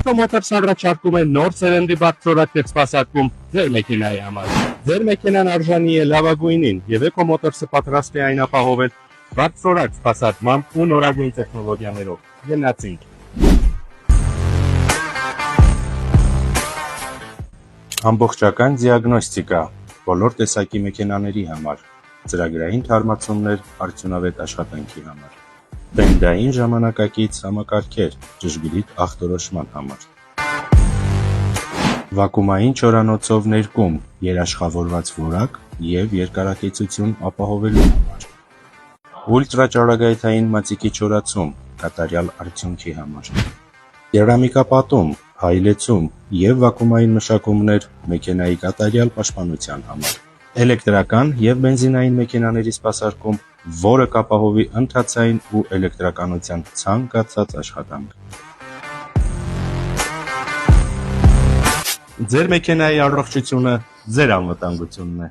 Electromotors առաջարկում է նոր սերնդի բարձրորակ սպասարկում ձեր մեքենայի համար։ Ձեր մեքենան արժանի է լավագույնին եւ Electromotors-ը պատրաստ է այն ապահովել բարձրորակ սպասարկմամբ ու նորագույն տեխնոլոգիաներով։ Գնացինք։ Ամբողջական դիագնոստիկա բոլոր տեսակի մեքենաների համար, ծրագրային թարմացումներ արդյունավետ աշխատանքի համար, տենդային ժամանակակից համակարգեր ճշգրիտ ախտորոշման համար, վակուումային չորանոցով ներկում երաշխավորված որակ և երկարակեցություն ապահովելու համար, ուլտրաճառագայթային մածիկի չորացում կատարյալ արդյունքի համար, կերամիկապատում, հայլեցում և վակուումային մշակումներ մեքենայի կատարյալ պաշտպանության համար, էլեկտրական և բենզինային մեքենաների սպասարկում, որը կապահովի ընթացային ու էլեկտրականության ցանկացած աշխատանք։ Ձեր մեքենայի առողջությունը ձեր անվտանգությունն է։